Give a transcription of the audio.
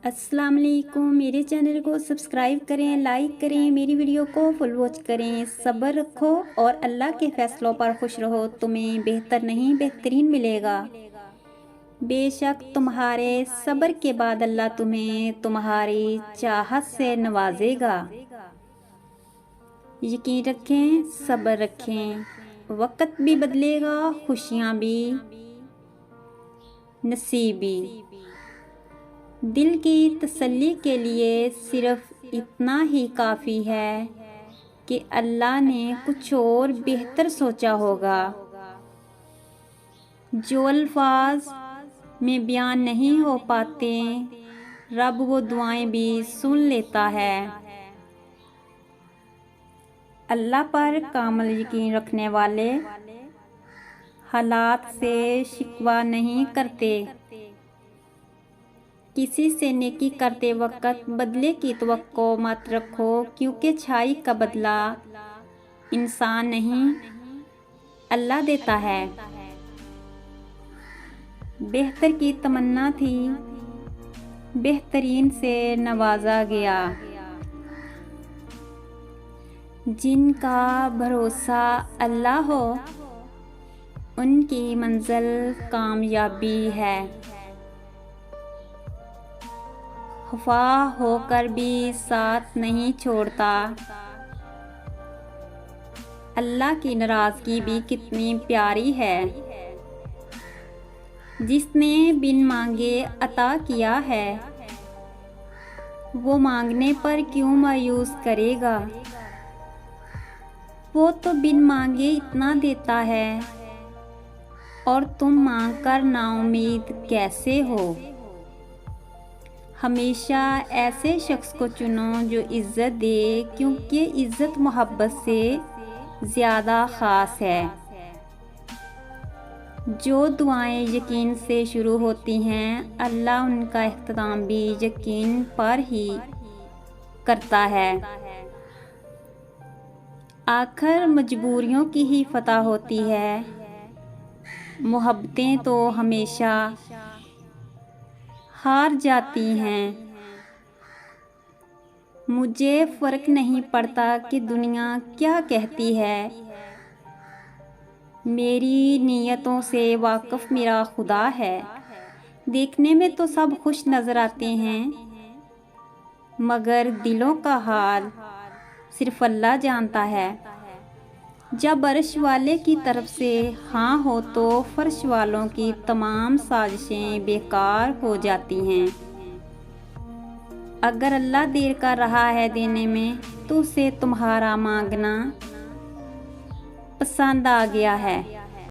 अस्सलाम वालेकुम। मेरे चैनल को सब्सक्राइब करें, लाइक करें, मेरी वीडियो को फुल वॉच करें। सब्र रखो और अल्लाह के फ़ैसलों पर खुश रहो, तुम्हें बेहतर नहीं बेहतरीन मिलेगा। बेशक तुम्हारे सब्र के बाद अल्लाह तुम्हें तुम्हारी चाहत से नवाजेगा। यकीन रखें, सब्र रखें, वक्त भी बदलेगा, खुशियाँ भी, नसीब भी। दिल की तसल्ली के लिए सिर्फ इतना ही काफ़ी है कि अल्लाह ने कुछ और बेहतर सोचा होगा। जो अल्फाज में बयान नहीं हो पाते, रब वो दुआएं भी सुन लेता है। अल्लाह पर कामिल यकीन रखने वाले हालात से शिकवा नहीं करते। किसी से नेकी करते वक्त बदले की तवक्को मत रखो, क्योंकि छाई का बदला इंसान नहीं अल्लाह देता है। बेहतर की तमन्ना थी, बेहतरीन से नवाजा गया। जिनका भरोसा अल्लाह हो, उनकी मंजिल कामयाबी है। खफा होकर भी साथ नहीं छोड़ता। अल्लाह की नाराज़गी भी कितनी प्यारी है। जिसने बिन मांगे अता किया है, वो मांगने पर क्यों मायूस करेगा। वो तो बिन मांगे इतना देता है, और तुम मांगकर नाउम्मीद कैसे हो। हमेशा ऐसे शख्स को चुनो जो इज़्ज़त दे, क्योंकि इज़्ज़त मोहब्बत से ज़्यादा ख़ास है। जो दुआएं यकीन से शुरू होती हैं, अल्लाह उनका इख्तिताम भी यकीन पर ही करता है। आखिर मजबूरियों की ही फतह होती है। मोहब्बतें तो हमेशा हार जाती हैं। मुझे फ़र्क नहीं पड़ता कि दुनिया क्या कहती है। मेरी नीयतों से वाकिफ़ मेरा खुदा है। देखने में तो सब खुश नज़र आते हैं, मगर दिलों का हाल सिर्फ़ अल्लाह जानता है। जब अर्श वाले की तरफ से हाँ हो, तो फर्श वालों की तमाम साजिशें बेकार हो जाती हैं। अगर अल्लाह देर कर रहा है देने में, तो उसे तुम्हारा मांगना पसंद आ गया है।